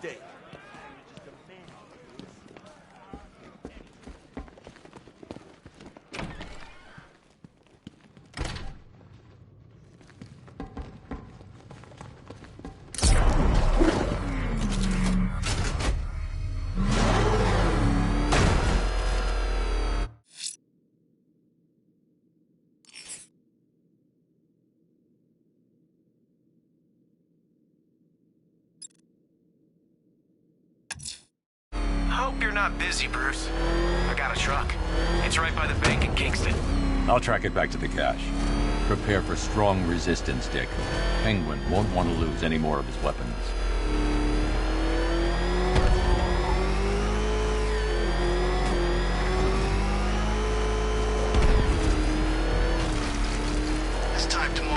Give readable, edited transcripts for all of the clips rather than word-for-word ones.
mistake. Hope you're not busy, Bruce. I got a truck. It's right by the bank in Kingston. I'll track it back to the cache. Prepare for strong resistance, Dick. Penguin won't want to lose any more of his weapons. It's time to move.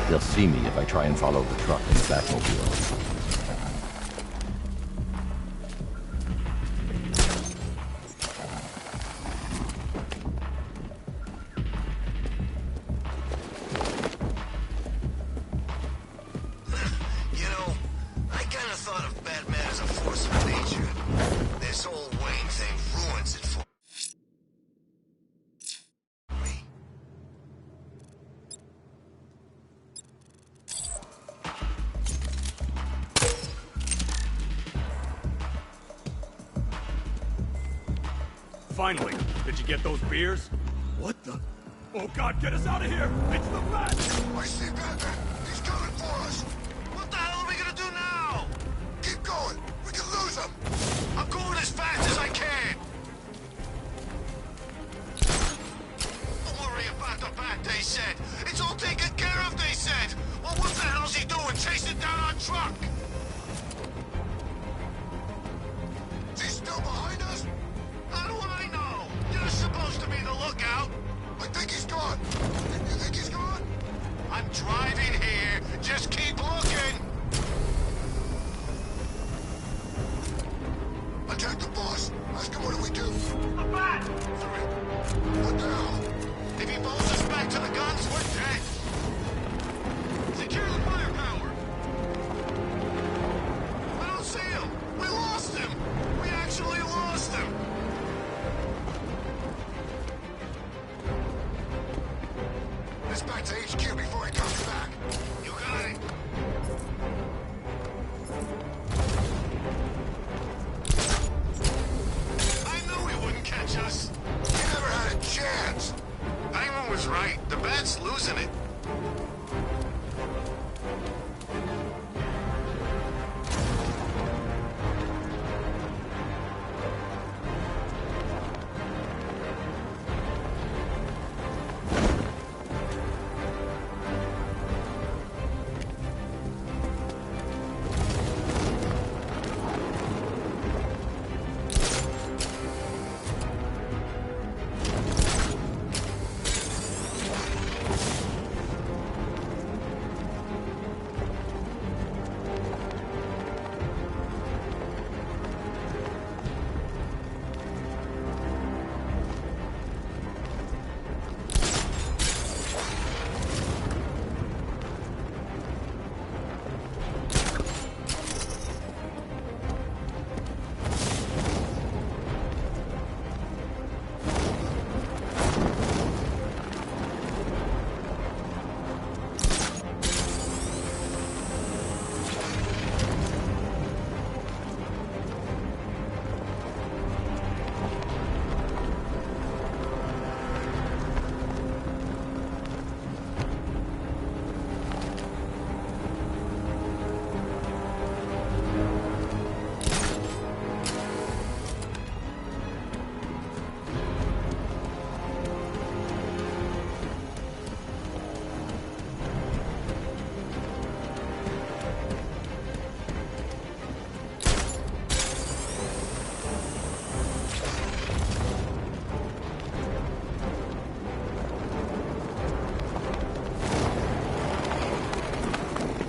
They'll see me if I try and follow the truck in the Batmobile. You know, I kind of thought of Batman as a force of nature. This whole Wayne thing ruins it for me. Finally, did you get those beers? What the? Oh God, get us out of here! It's the Bat! I see Batman! He's coming for us! What the hell are we gonna do now? Keep going! We can lose him! I'm going as fast as I can. Don't worry about the Bat, they said. It's all taken care of, they said. Well, what the hell's he doing, chasing down our truck? Is he still behind us? How do I know? You're supposed to be the lookout. I think he's gone! You think he's gone? I'm driving here. Just keep looking. Attack the boss! Ask him what do we do? The Bat! What the hell? If he pulls us back to the guns, we're dead. Secure the firepower.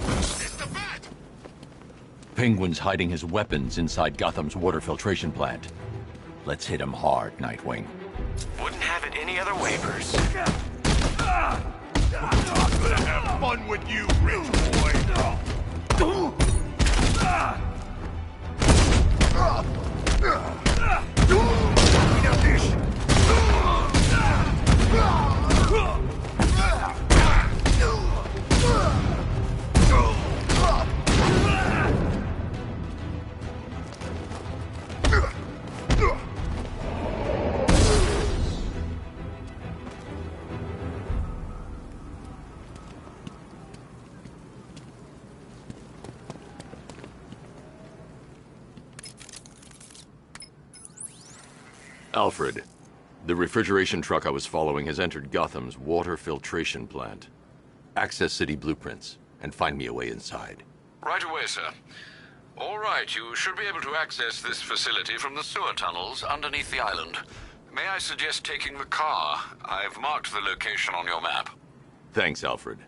It's the Bat! Penguin's hiding his weapons inside Gotham's water filtration plant. Let's hit him hard, Nightwing. Wouldn't have it any other way, Bruce. I'm gonna have fun with you, rich boy. Alfred, the refrigeration truck I was following has entered Gotham's water filtration plant. Access city blueprints and find me a way inside. Right away, sir. All right, you should be able to access this facility from the sewer tunnels underneath the island. May I suggest taking the car? I've marked the location on your map. Thanks, Alfred.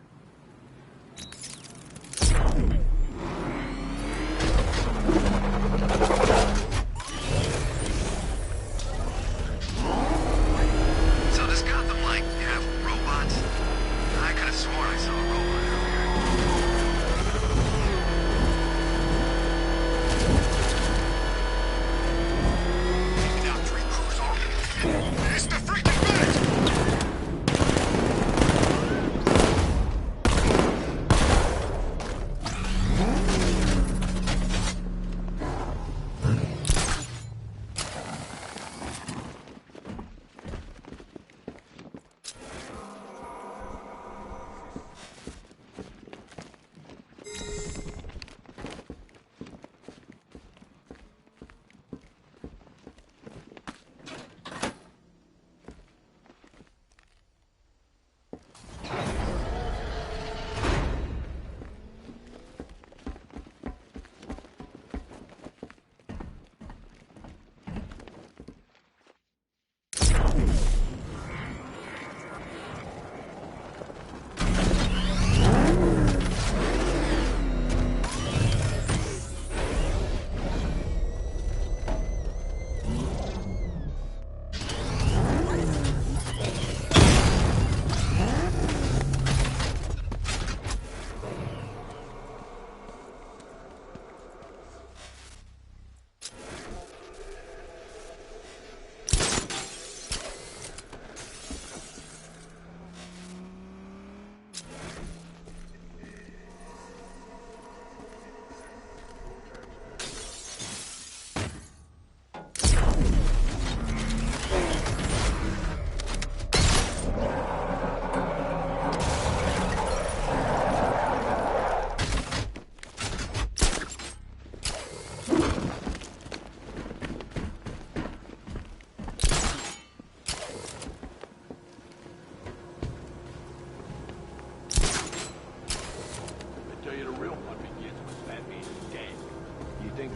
So does Gotham, like, have robots? I could have sworn I saw a robot earlier. Taking out 3 crews already. It's the freaking Bat!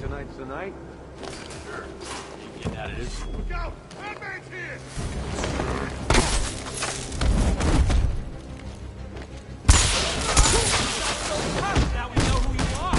Tonight's the night? Sure. Keep getting out of this. Look out! Batman's here! Now we know who you are!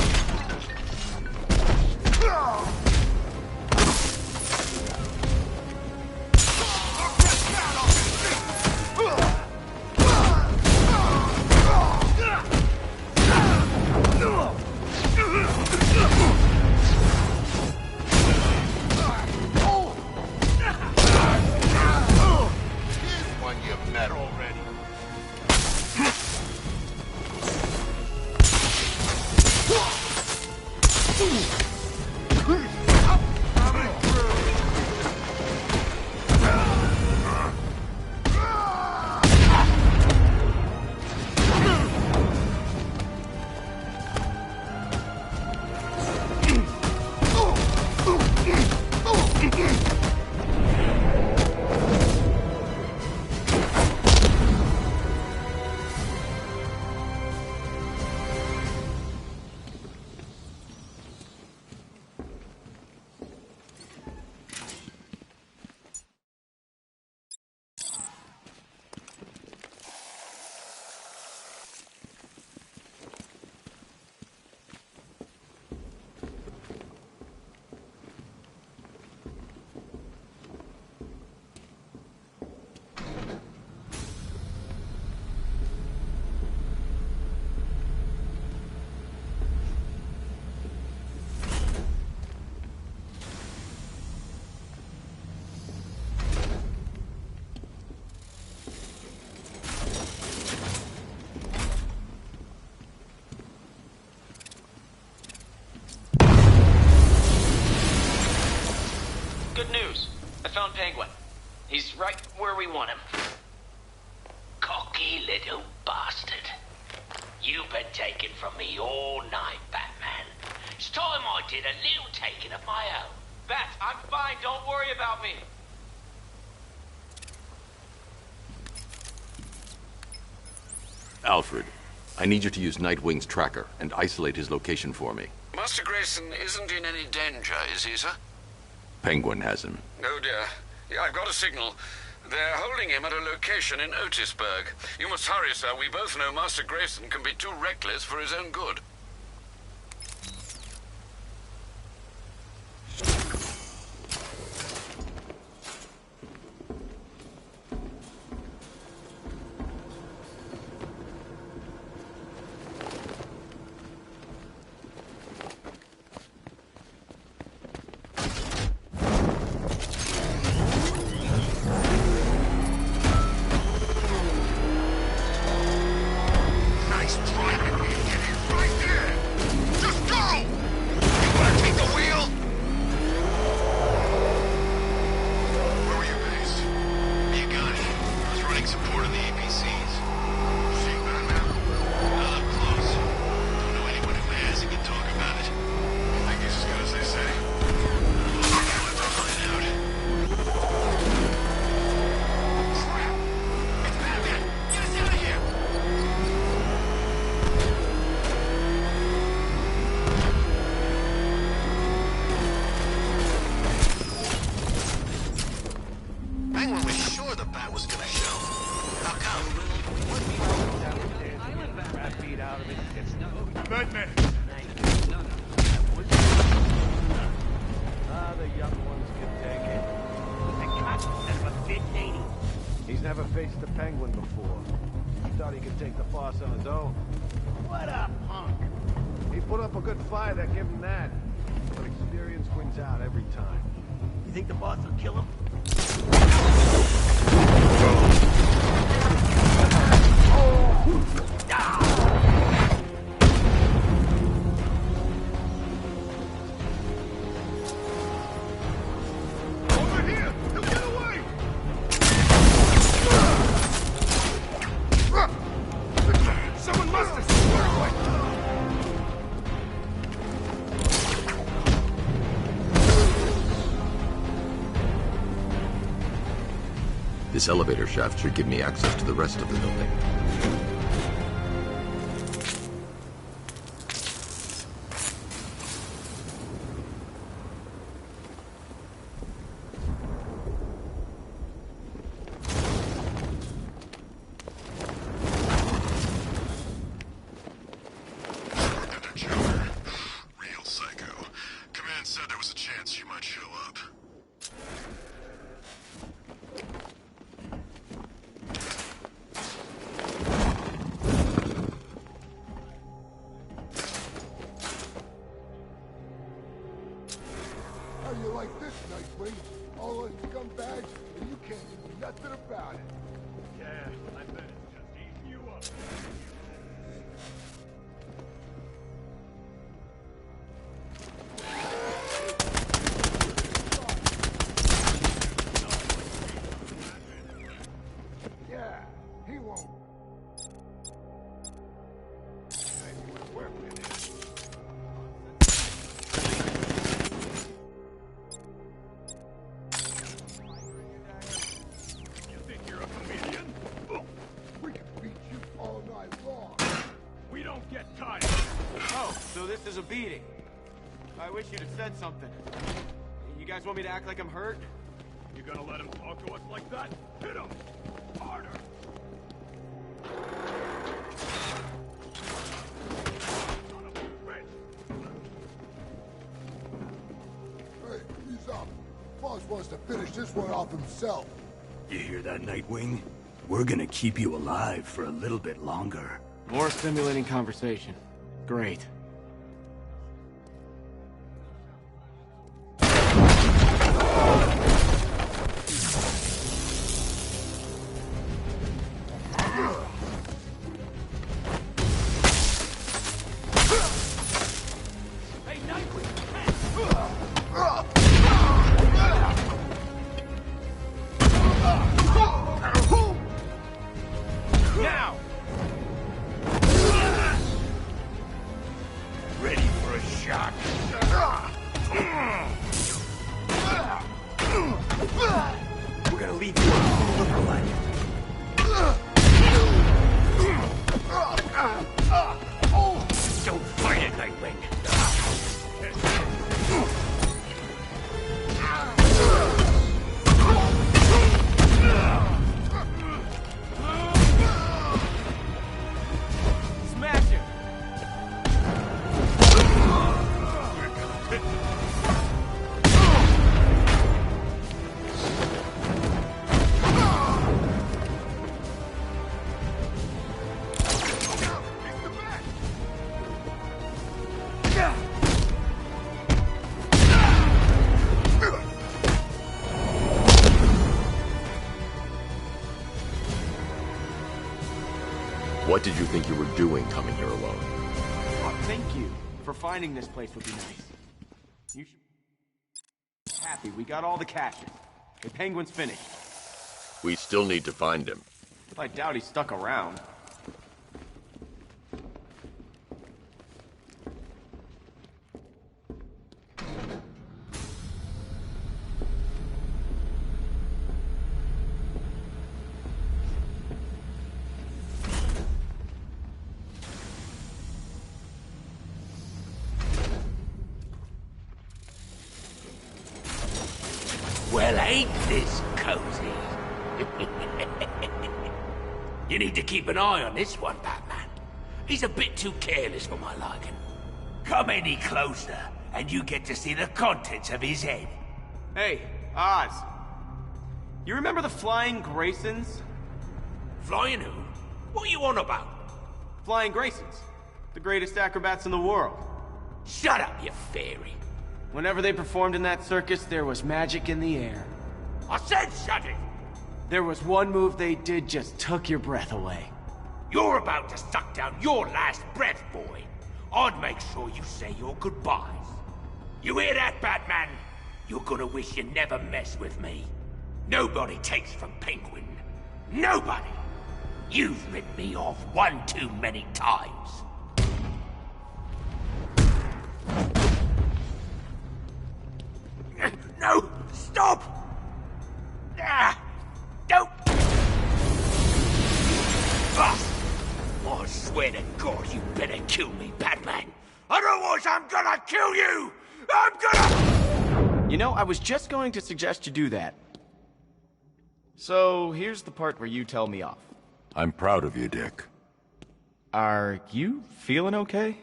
Penguin. He's right where we want him. Cocky little bastard. You've been taken from me all night, Batman. It's time I did a little taking of my own. Bat, I'm fine. Don't worry about me. Alfred, I need you to use Nightwing's tracker and isolate his location for me. Master Grayson isn't in any danger, is he, sir? Penguin has him. Oh dear. Yeah, I've got a signal. They're holding him at a location in Otisburg. You must hurry, sir. We both know Master Grayson can be too reckless for his own good. Nice try. Get in right there. Just go! You wanna take the wheel? Where were you based? You got it. I was running support on the APCs. Seeing Batman? Not up close. Don't know anyone who has and can talk about it. Think he's as good as they say? I'll have to find out. Crap! It's Batman! Get us out of here! Penguin was sure the bat was gonna show. How come? Batman! The young ones can take it. He's never faced the Penguin before. He thought he could take the boss on his own. What a punk! He put up a good fight, I give him that. But experience wins out every time. You think the boss will kill him? Over here! He'll get away! Someone must have squared away! This elevator shaft should give me access to the rest of the building. Another Joker. Real psycho. Command said there was a chance she might show up. How you like this, Nightwing? All us scumbags, and you can't do nothing about it. Yeah, I bet it's just eating you up. Yeah, he won't. Anyway, we're finished. You think you're a comedian? We can beat you all night long. We don't get tired. Oh, so this is a beating. I wish you'd have said something. You guys want me to act like I'm hurt? You gonna let him talk to us like that? Hit him! Harder! Son of a bitch! Hey, he's up. Boss wants to finish this one off himself. You hear that, Nightwing? We're gonna keep you alive for a little bit longer. More stimulating conversation. Great. shot. We're gonna leave you a look-alike. Don't fight it, Nightwing. Smash him! What did you think you were doing coming here alone? Oh, thank you for finding this place would be nice. You should be happy we got all the caches. The Penguin's finished. We still need to find him. I doubt he's stuck around. Well, ain't this cozy? You need to keep an eye on this one, Batman. He's a bit too careless for my liking. Come any closer, and you get to see the contents of his head. Hey, Oz. You remember the Flying Graysons? Flying who? What are you on about? Flying Graysons. The greatest acrobats in the world. Shut up, you fairy. Whenever they performed in that circus, there was magic in the air. I said shut it! There was one move they did just took your breath away. You're about to suck down your last breath, boy. I'd make sure you say your goodbyes. You hear that, Batman? You're gonna wish you never messed with me. Nobody takes from Penguin. Nobody! You've ripped me off one too many times. No! Stop! Don't! I swear to God, you better kill me, Batman. Otherwise, I'm gonna kill you! I'm gonna... You know, I was just going to suggest you do that. So, here's the part where you tell me off. I'm proud of you, Dick. Are you feeling okay?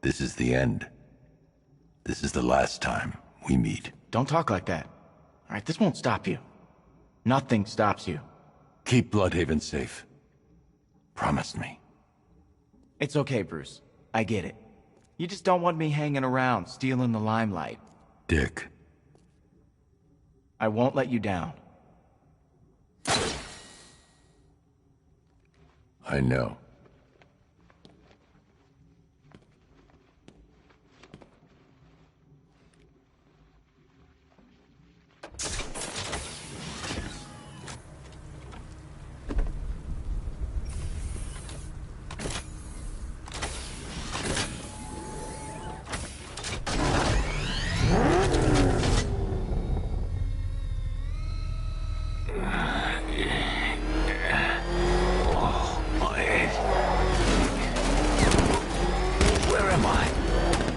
This is the end. This is the last time we meet. Don't talk like that. All right, this won't stop you. Nothing stops you. Keep Bloodhaven safe. Promise me. It's okay, Bruce. I get it. You just don't want me hanging around, stealing the limelight. Dick. I won't let you down. I know.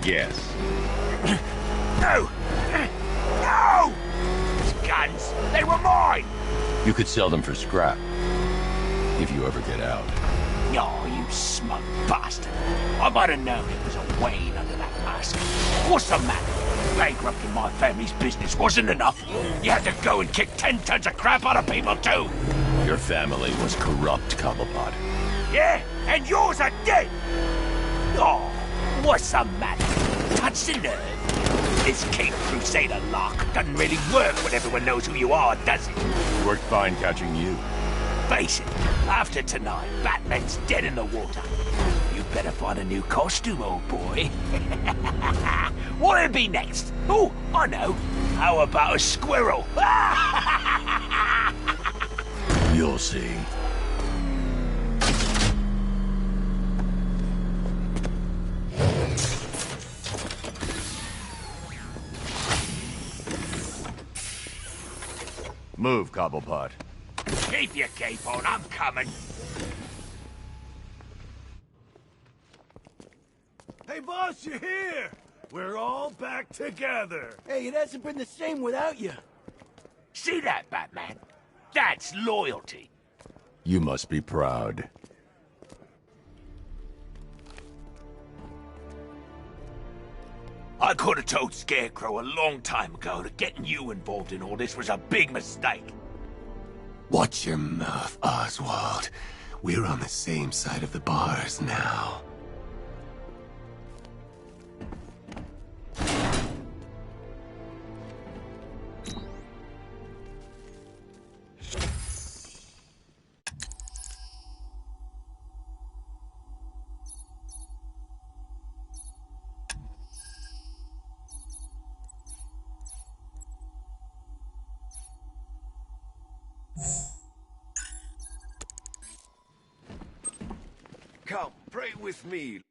Yes. No! No! These guns, they were mine! You could sell them for scrap. If you ever get out. Oh, you smug bastard. I might have known it was a Wayne under that mask. What's the matter? Bankrupting my family's business wasn't enough. You had to go and kick 10 tons of crap out of people, too. Your family was corrupt, Cobblepot. Yeah? And yours are dead! Oh, what's the matter? Touch the nerve. This Cape Crusader lark doesn't really work when everyone knows who you are, does it? Worked fine catching you. Face it, after tonight, Batman's dead in the water. You better find a new costume, old boy. What'll be next? Oh, I know. How about a squirrel? You'll see. Move, Cobblepot. Keep your cape on, I'm coming. Hey, boss, you're here! We're all back together! Hey, it hasn't been the same without you. See that, Batman? That's loyalty. You must be proud. I could have told Scarecrow a long time ago that getting you involved in all this was a big mistake. Watch your mouth, Oswald. We're on the same side of the bars now. Come, pray with me.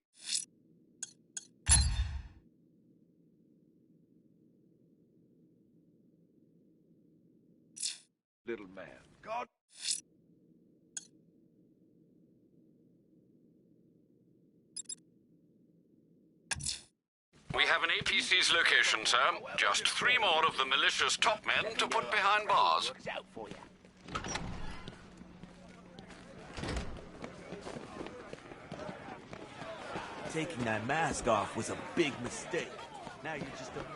Little man. God. We have an APC's location, sir. Just 3 more of the malicious top men to put behind bars. Looks out for you. Taking that mask off was a big mistake. Now you're just a man.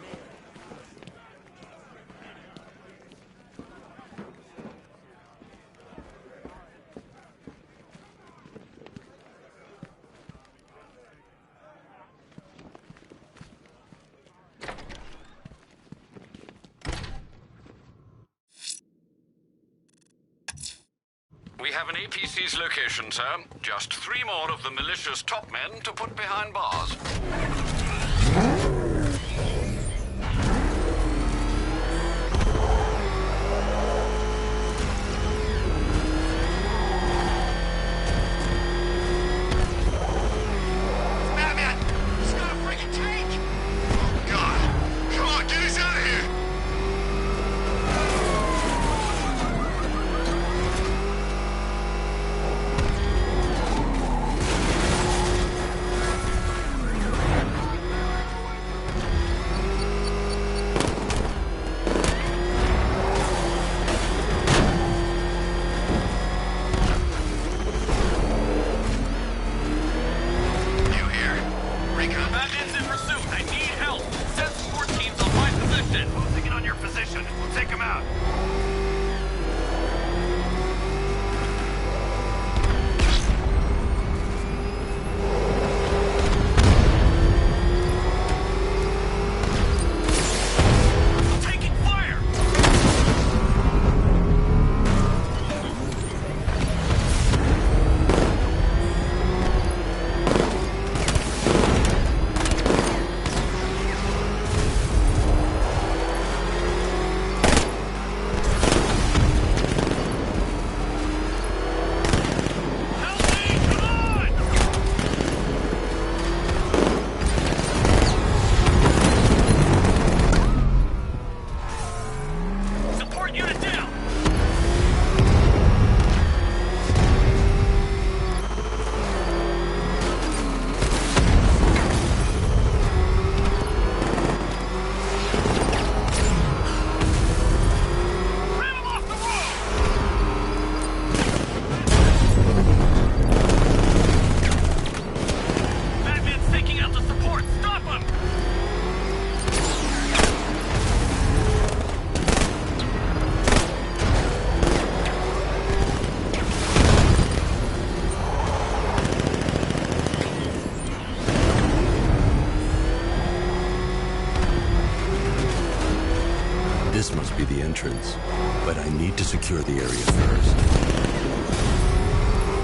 We have an APC's location, sir. Just 3 more of the malicious top men to put behind bars. Batman! He's got a freaking tank! Oh, God! Come on, get us out of here! You here? Recon? Batman's in pursuit. I need help. Send support teams on my position. Closing in on your position. We'll take him out. Taking fire! Help me! Come on! Support unit down! Ram him off the road! Batman's taking out the support! Stop him! This must be the entrance, but I need to secure the area first.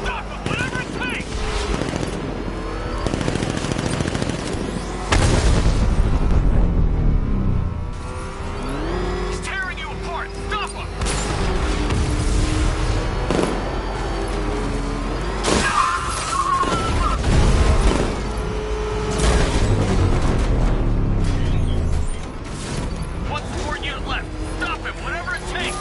Stop him! Whatever it takes! He's tearing you apart! Stop him! One support unit left! Stop him! Whatever it takes!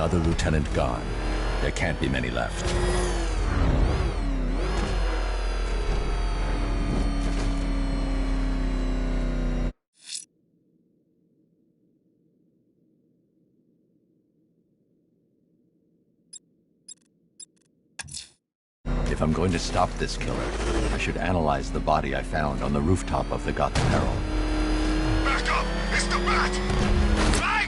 Another lieutenant gone. There can't be many left. If I'm going to stop this killer, I should analyze the body I found on the rooftop of the Gotham Herald. Back up! It's the Bat! Fly!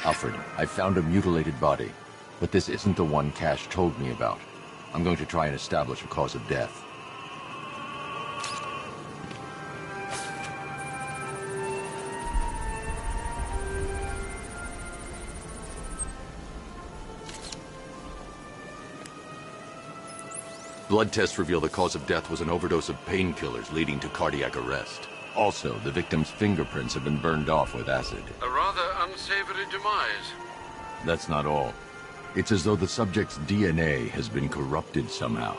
Alfred, I found a mutilated body, but this isn't the one Cash told me about. I'm going to try and establish a cause of death. Blood tests reveal the cause of death was an overdose of painkillers leading to cardiac arrest. Also, the victim's fingerprints have been burned off with acid. A rather unsavory demise. That's not all. It's as though the subject's DNA has been corrupted somehow.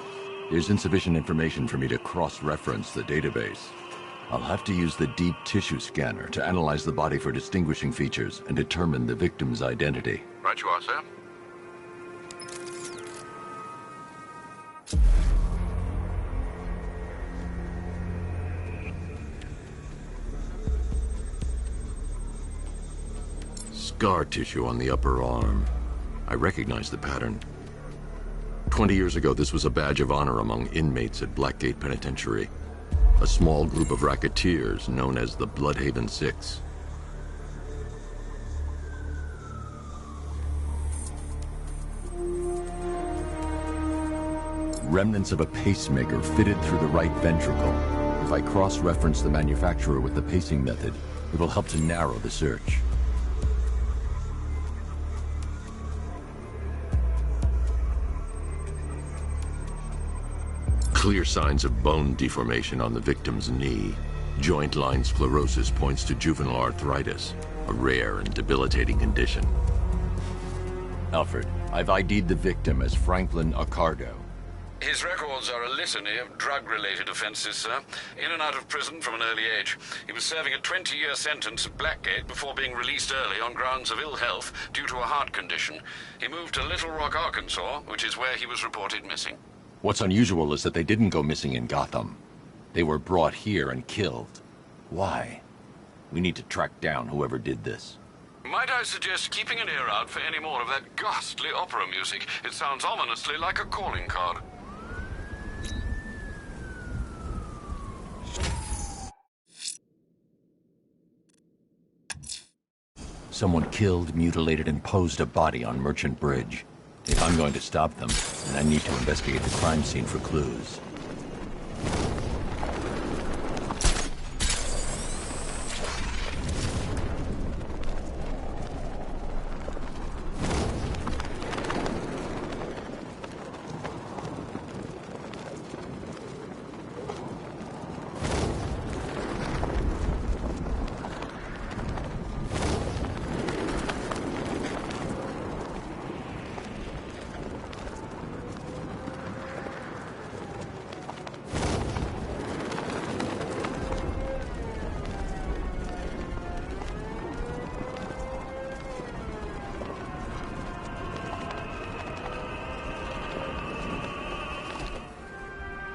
There's insufficient information for me to cross-reference the database. I'll have to use the deep tissue scanner to analyze the body for distinguishing features and determine the victim's identity. Right you are, sir. Scar tissue on the upper arm. I recognize the pattern. 20 years ago, this was a badge of honor among inmates at Blackgate Penitentiary. A small group of racketeers known as the Bloodhaven Six. Remnants of a pacemaker fitted through the right ventricle. If I cross-reference the manufacturer with the pacing method, it will help to narrow the search. Clear signs of bone deformation on the victim's knee. Joint line sclerosis points to juvenile arthritis, a rare and debilitating condition. Alfred, I've ID'd the victim as Franklin Accardo. His records are a litany of drug-related offenses, sir. In and out of prison from an early age. He was serving a 20-year sentence at Blackgate before being released early on grounds of ill health due to a heart condition. He moved to Little Rock, Arkansas, which is where he was reported missing. What's unusual is that they didn't go missing in Gotham. They were brought here and killed. Why? We need to track down whoever did this. Might I suggest keeping an ear out for any more of that ghastly opera music? It sounds ominously like a calling card. Someone killed, mutilated, and posed a body on Merchant Bridge. If I'm going to stop them, then I need to investigate the crime scene for clues.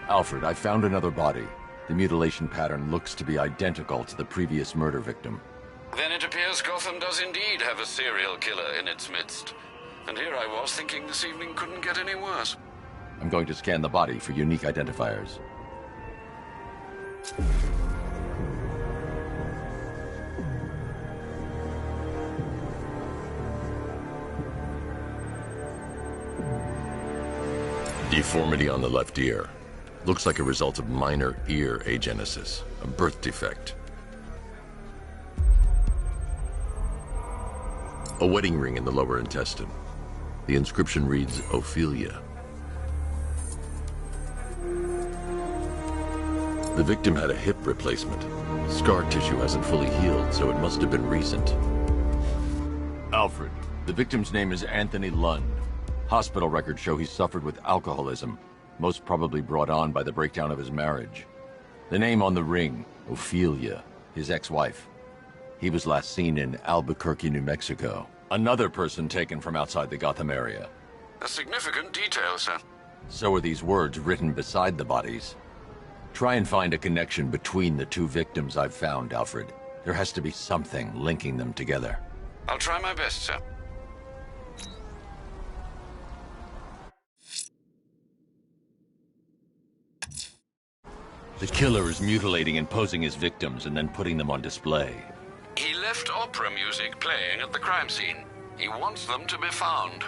Alfred, I found another body. The mutilation pattern looks to be identical to the previous murder victim. Then it appears Gotham does indeed have a serial killer in its midst. And here I was thinking this evening couldn't get any worse. I'm going to scan the body for unique identifiers. Deformity on the left ear. Looks like a result of minor ear agenesis, a birth defect. A wedding ring in the lower intestine. The inscription reads, Ophelia. The victim had a hip replacement. Scar tissue hasn't fully healed, so it must have been recent. Alfred, the victim's name is Anthony Lund. Hospital records show he suffered with alcoholism, most probably brought on by the breakdown of his marriage. The name on the ring, Ophelia, his ex-wife. He was last seen in Albuquerque, New Mexico. Another person taken from outside the Gotham area. A significant detail, sir. So are these words written beside the bodies. Try and find a connection between the two victims I've found, Alfred. There has to be something linking them together. I'll try my best, sir. The killer is mutilating and posing his victims and then putting them on display. He left opera music playing at the crime scene. He wants them to be found.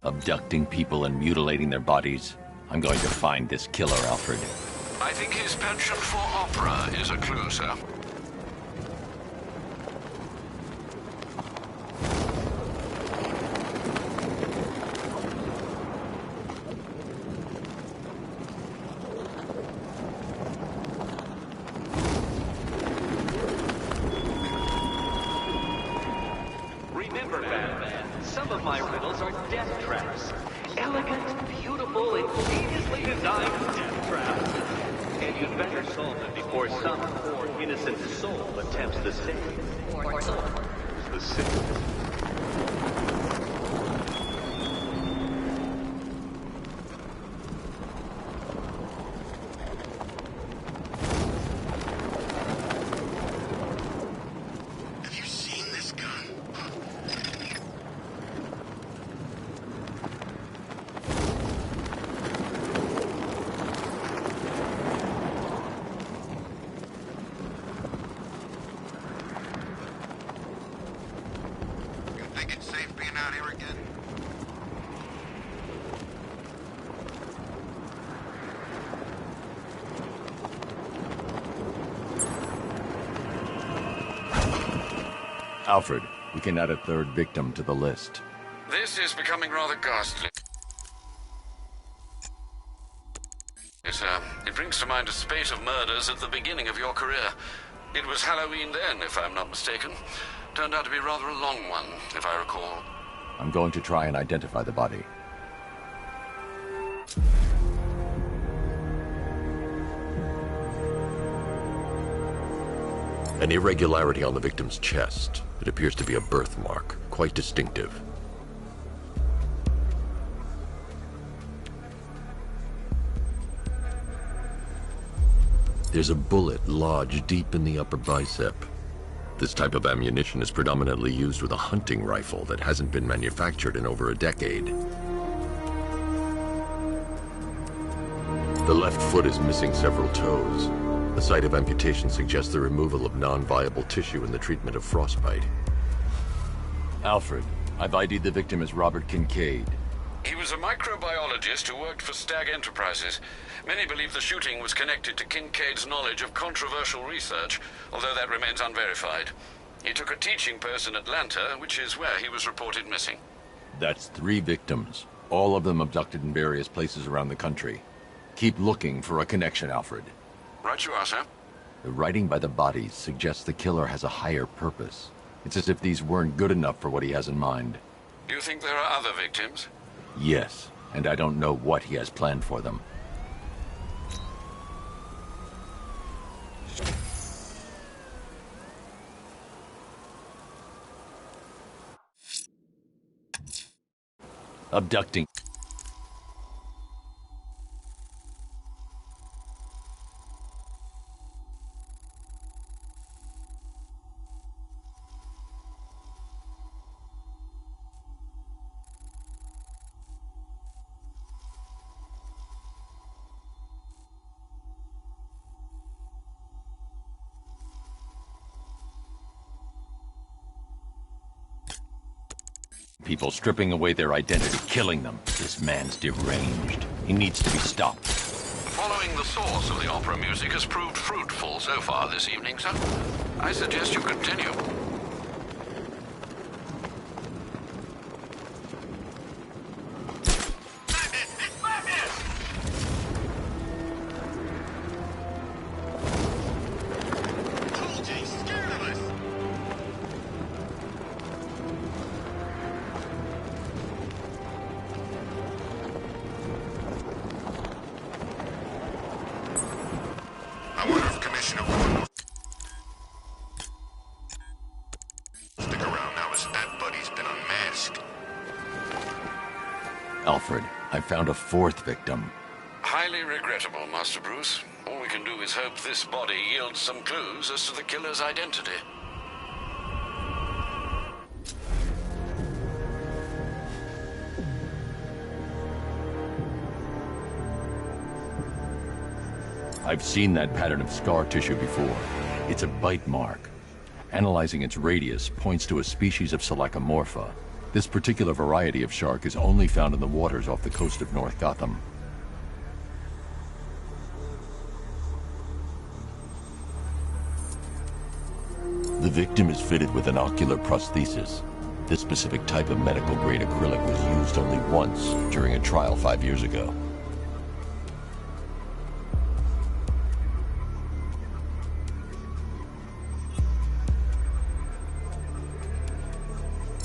Abducting people and mutilating their bodies. I'm going to find this killer, Alfred. I think his penchant for opera is a clue, sir. Remember, Batman, some of my riddles are death traps. Elegant, beautiful, ingeniously designed death traps. And you'd better solve them before some poor innocent soul attempts the same. The same. Alfred, we can add a third victim to the list. This is becoming rather ghastly. Yes, it brings to mind a spate of murders at the beginning of your career. It was Halloween then, if I'm not mistaken. Turned out to be rather a long one, if I recall. I'm going to try and identify the body. An irregularity on the victim's chest. It appears to be a birthmark, quite distinctive. There's a bullet lodged deep in the upper bicep. This type of ammunition is predominantly used with a hunting rifle that hasn't been manufactured in over a decade. The left foot is missing several toes. The site of amputation suggests the removal of non-viable tissue in the treatment of frostbite. Alfred, I've ID'd the victim as Robert Kincaid. He was a microbiologist who worked for Stag Enterprises. Many believe the shooting was connected to Kincaid's knowledge of controversial research, although that remains unverified. He took a teaching post in Atlanta, which is where he was reported missing. That's 3 victims, all of them abducted in various places around the country. Keep looking for a connection, Alfred. Right you are, sir. The writing by the bodies suggests the killer has a higher purpose. It's as if these weren't good enough for what he has in mind. Do you think there are other victims? Yes, and I don't know what he has planned for them. Abducting. People stripping away their identity, killing them. This man's deranged. He needs to be stopped. Following the source of the opera music has proved fruitful so far this evening, sir. I suggest you continue. Alfred, I found a 4th victim. Highly regrettable, Master Bruce. All we can do is hope this body yields some clues as to the killer's identity. I've seen that pattern of scar tissue before. It's a bite mark. Analyzing its radius points to a species of Selachomorpha. This particular variety of shark is only found in the waters off the coast of North Gotham. The victim is fitted with an ocular prosthesis. This specific type of medical-grade acrylic was used only once during a trial 5 years ago.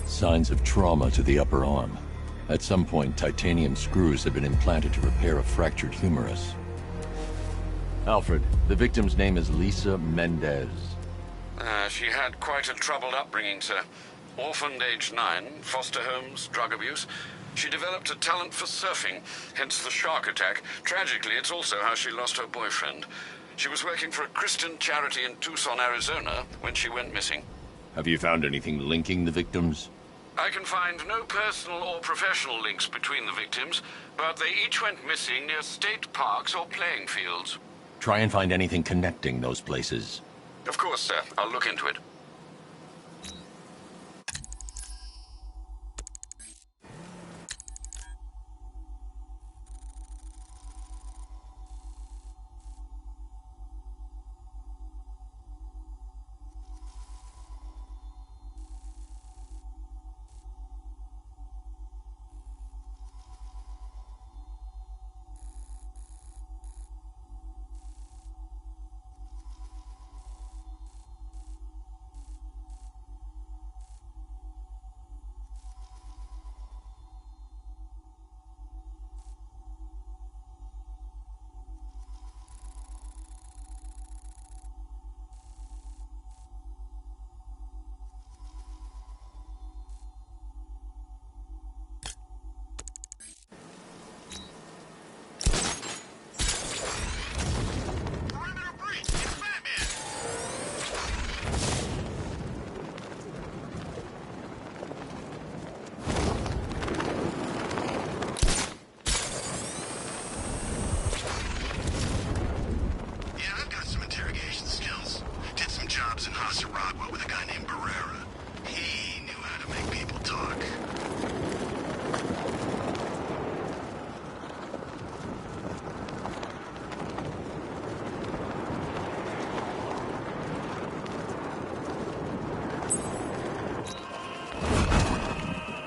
Signs of trauma to the upper arm. At some point, titanium screws have been implanted to repair a fractured humerus. Alfred, the victim's name is Lisa Mendez. She had quite a troubled upbringing, sir. Orphaned aged 9, foster homes, drug abuse. She developed a talent for surfing, hence the shark attack. Tragically, it's also how she lost her boyfriend. She was working for a Christian charity in Tucson, Arizona, when she went missing. Have you found anything linking the victims? I can find no personal or professional links between the victims, but they each went missing near state parks or playing fields. Try and find anything connecting those places. Of course, sir. I'll look into it.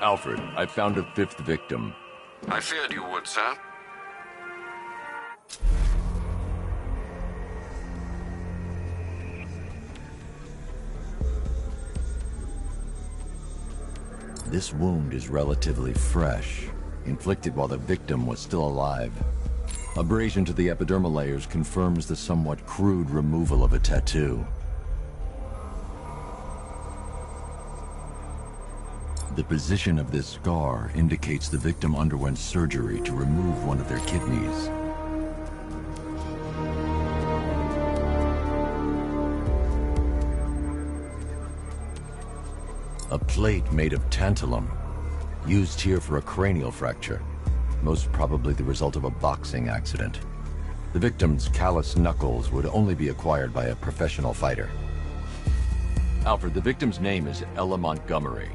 Alfred, I found a fifth victim. I feared you would, sir. This wound is relatively fresh, inflicted while the victim was still alive. Abrasion to the epidermal layers confirms the somewhat crude removal of a tattoo. The position of this scar indicates the victim underwent surgery to remove one of their kidneys. A plate made of tantalum, used here for a cranial fracture, most probably the result of a boxing accident. The victim's callous knuckles would only be acquired by a professional fighter. Alfred, the victim's name is Ella Montgomery.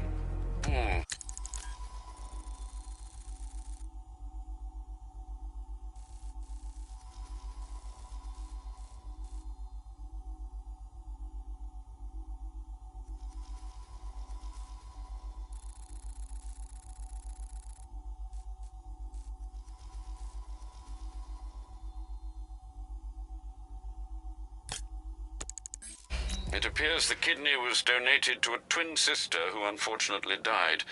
It appears the kidney was donated to a twin sister who unfortunately died.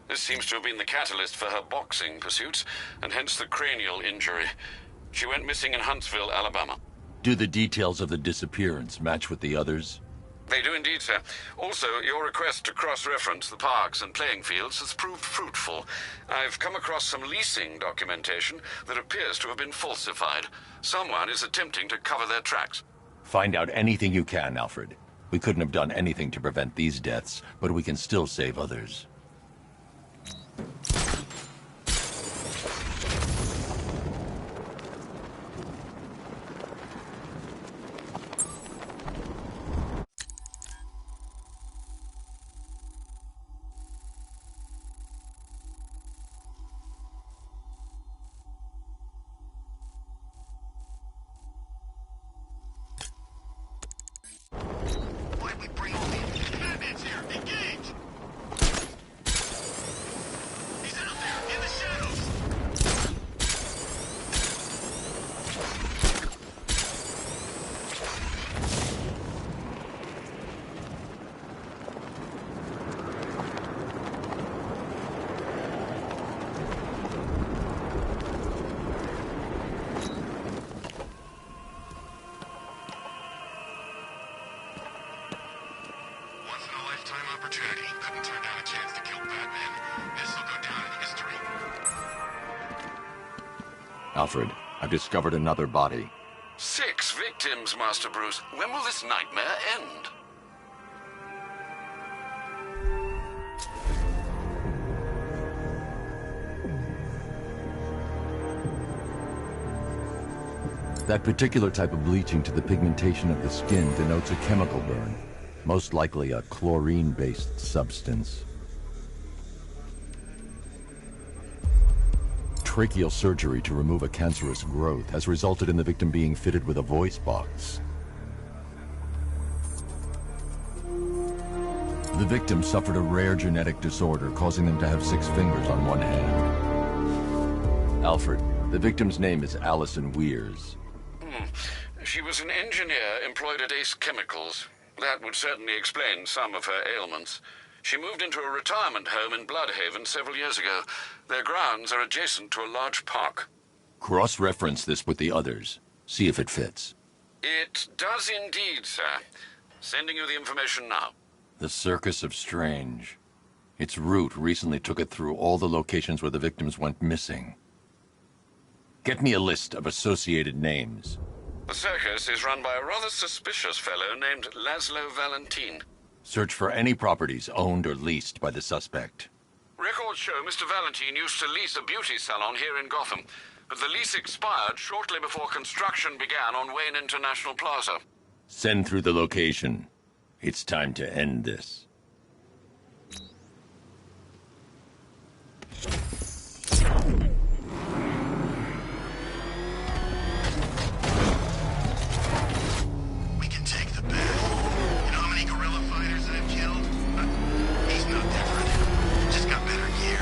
This seems to have been the catalyst for her boxing pursuits, and hence the cranial injury. She went missing in Huntsville, Alabama. Do the details of the disappearance match with the others? They do indeed, sir. Also, your request to cross-reference the parks and playing fields has proved fruitful. I've come across some leasing documentation that appears to have been falsified. Someone is attempting to cover their tracks. Find out anything you can, Alfred. We couldn't have done anything to prevent these deaths, but we can still save others. Alfred, I've discovered another body. 6 victims, Master Bruce. When will this nightmare end? That particular type of bleaching to the pigmentation of the skin denotes a chemical burn, most likely a chlorine-based substance. Tracheal surgery to remove a cancerous growth has resulted in the victim being fitted with a voice box. The victim suffered a rare genetic disorder causing them to have 6 fingers on one hand. Alfred, the victim's name is Allison Weers. She was an engineer employed at Ace Chemicals. That would certainly explain some of her ailments. She moved into a retirement home in Bloodhaven several years ago. Their grounds are adjacent to a large park. Cross-reference this with the others. See if it fits. It does indeed, sir. Sending you the information now. The Circus of Strange. Its route recently took it through all the locations where the victims went missing. Get me a list of associated names. The circus is run by a rather suspicious fellow named Laszlo Valentin. Search for any properties owned or leased by the suspect. Records show Mr. Valentin used to lease a beauty salon here in Gotham, but the lease expired shortly before construction began on Wayne International Plaza. Send through the location. It's time to end this. We can take the bad. You know how many guerrilla fighters I've killed? He's no different. Just got better gear.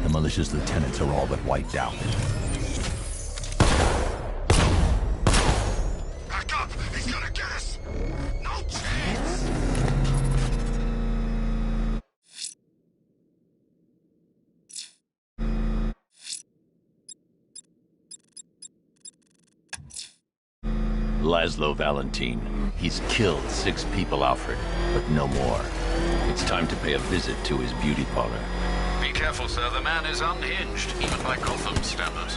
The militia's lieutenants are all but wiped out. Back up! He's gonna get us! No chance! Laszlo Valentin. He's killed 6 people, Alfred, but no more. It's time to pay a visit to his beauty parlor. Be careful, sir. The man is unhinged, even by Gotham standards.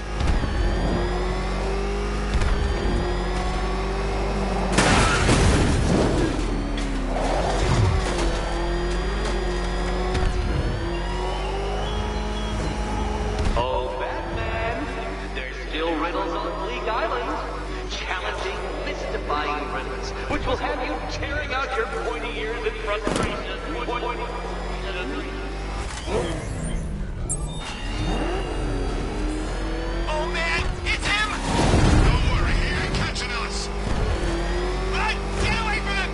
Oh, Batman, there's still riddles on Bleak Island. Challenging, mystifying riddles, which will have you tearing out your pointy ears in frustration. Oh man, it's him! Don't worry, he ain't catching us! Run! Get away from him!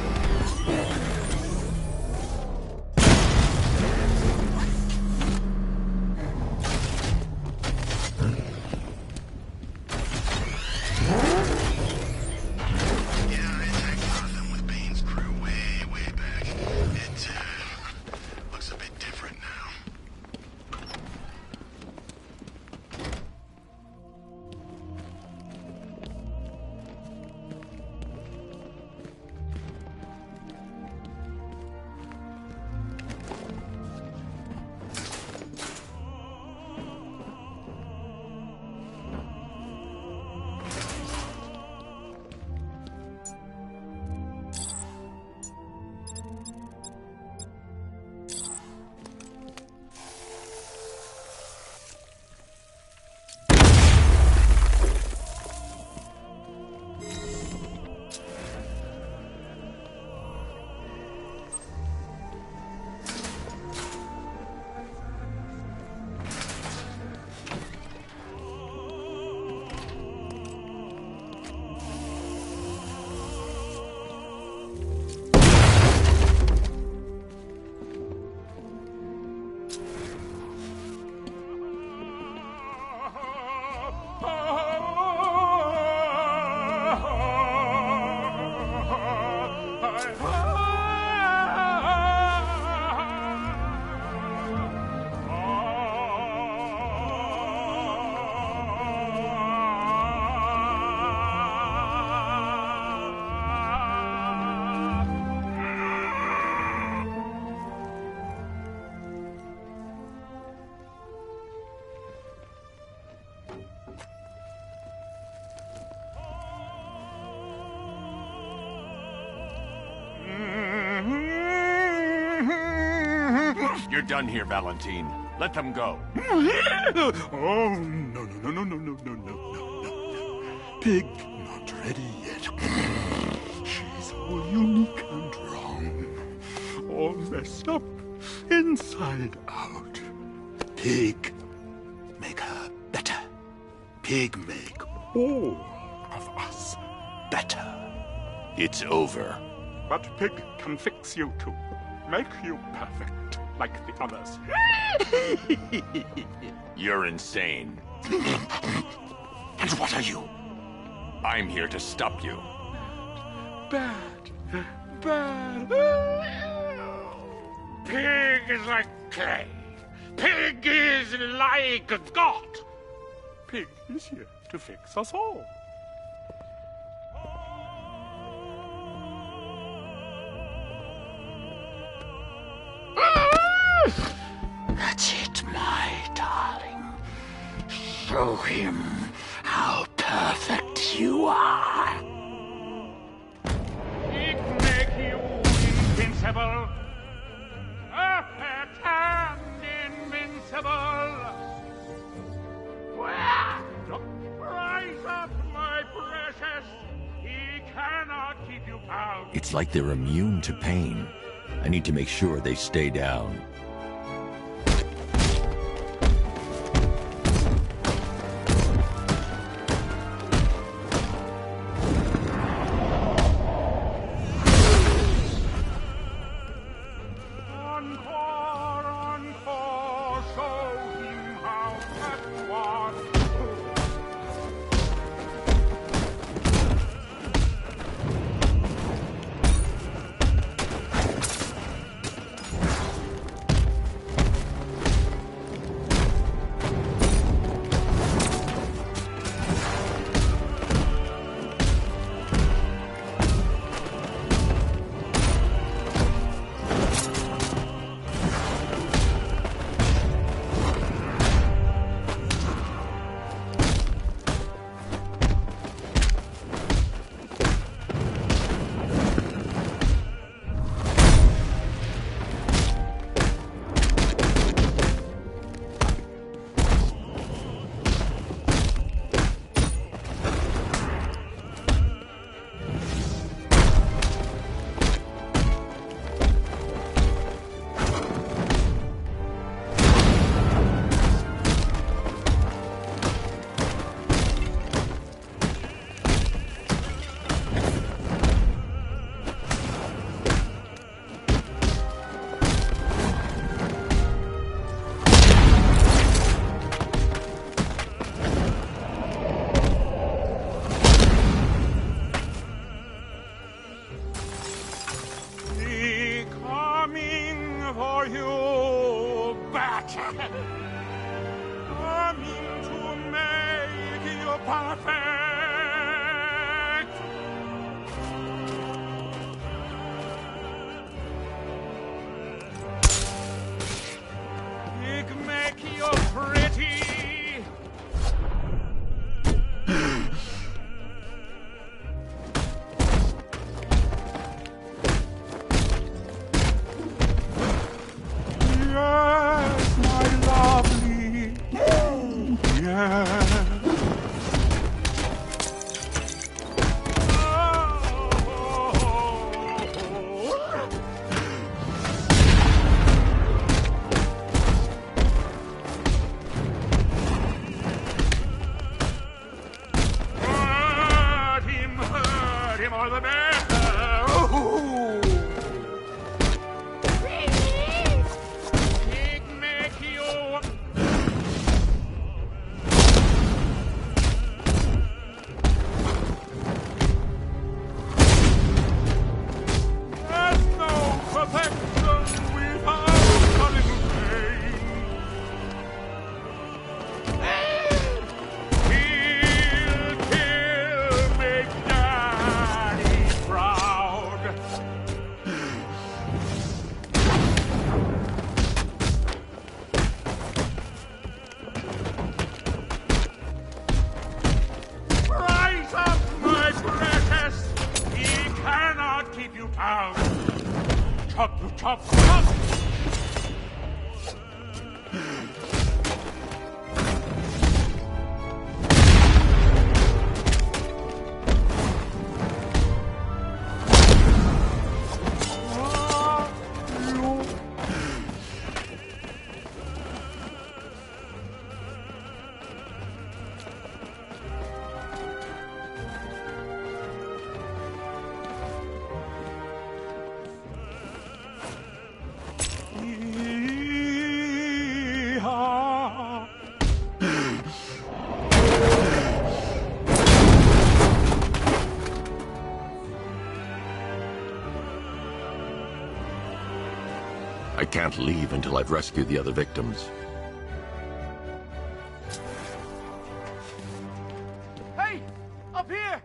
Yeah, I attacked Gotham with Bane's crew way back. It, looks a bit different now. You're done here, Valentin. Let them go. Oh, no. Pig not ready yet. She's all unique and wrong. All messed up, inside out. Pig, make her better. Pig, make all of us better. It's over. But Pig can fix you too. Make you perfect, like the others. You're insane. And what are you? I'm here to stop you. Bad. Pig is like clay. Pig is like God. Pig is here to fix us all. That's it, my darling. Show him how perfect you are. It make you invincible. Perfect and invincible. Rise up, my precious. He cannot keep you bound. It's like they're immune to pain. I need to make sure they stay down. Encore, show him how I mean to make you perfect. Pig make you pretty. Yes, my lovely. Yes. Hurt him all the better. Pig make you. There's no perfection without a little pain. He'll kill, make Daddy proud. Rise up, my precious. He cannot keep you down. Chop, you chop, chop. Yee-haw. I can't leave until I've rescued the other victims. Hey! Up here!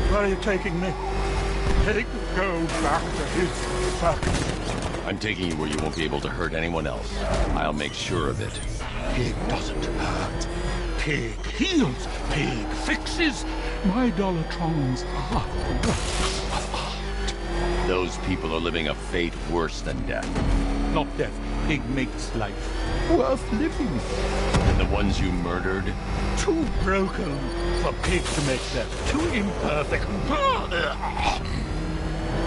Where are you taking me? Pig, go back to his circus. I'm taking you where you won't be able to hurt anyone else. I'll make sure of it. Pig doesn't hurt. Pig heals. Pig fixes. My Dollatrons are works of art. Those people are living a fate worse than death. Not death. Pig makes life worth living. And the ones you murdered? Too broken for Pig to make them. Too imperfect.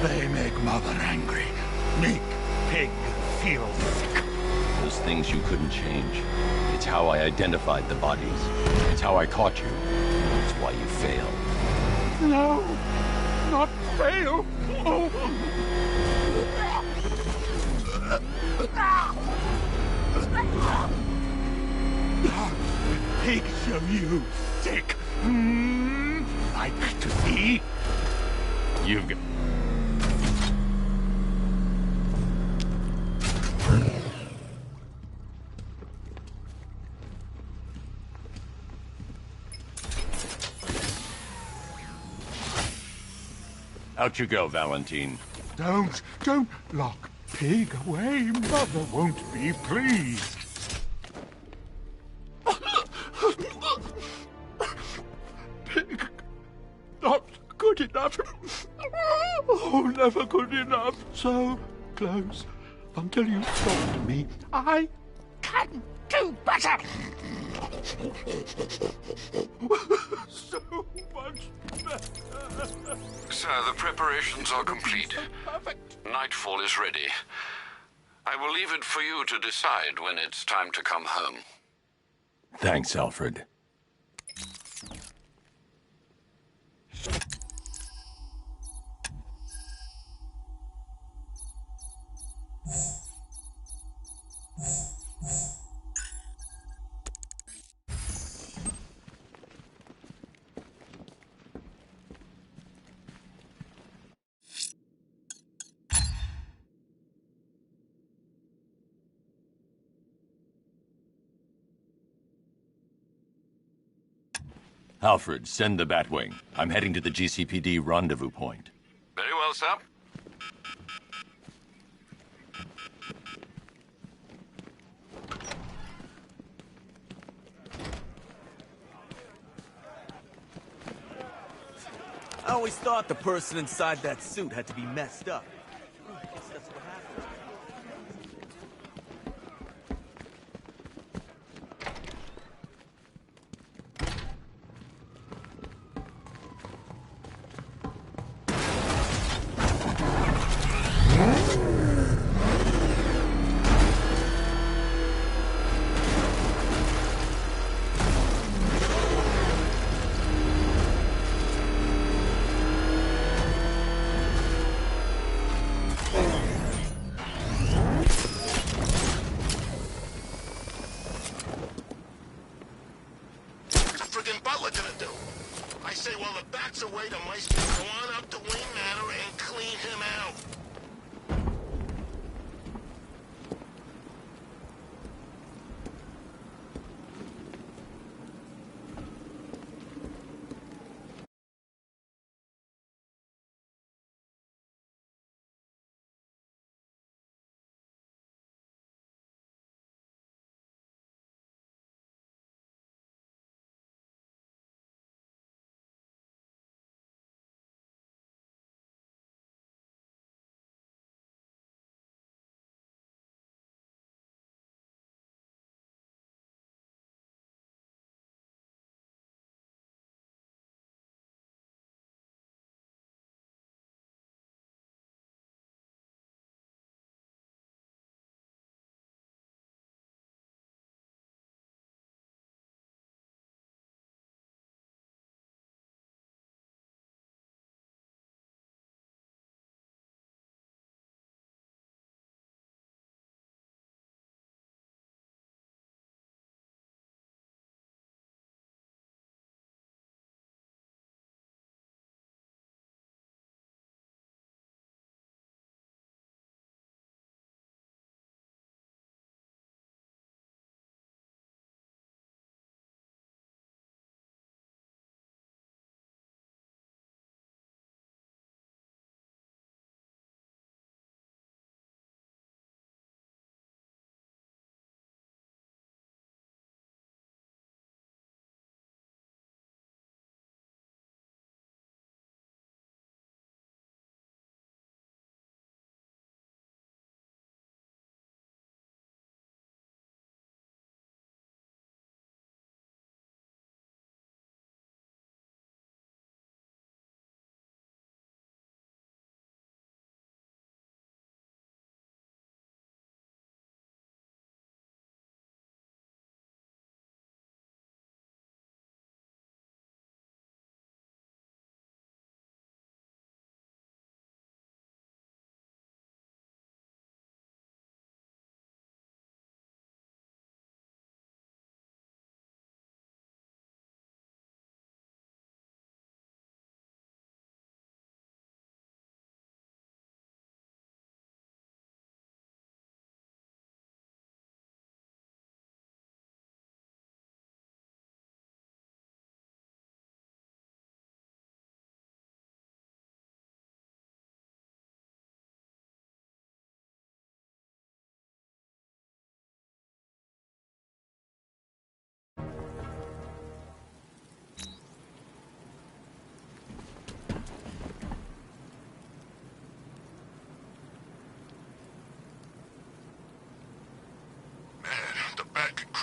They make Mother angry. Make Pig feel sick. Those things you couldn't change. It's how I identified the bodies. It's how I caught you. It's why you failed. No, not fail. Oh. Pig show you sick. Like to see? You've got... Out you go, Valentine. Don't lock Pig away. Mother won't be pleased. good enough. Oh, never good enough. So close until you stopped me. I can do better. So much better. Sir, the preparations are complete. Nightfall is ready. I will leave it for you to decide when it's time to come home. Thanks, Alfred. Alfred, send the Batwing. I'm heading to the GCPD rendezvous point. Very well, sir. I always thought the person inside that suit had to be messed up. I guess that's what happened. I say while the bats away, the mice can go on up to Wayne Manor and clean him out.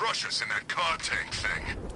crush us in that car tank thing.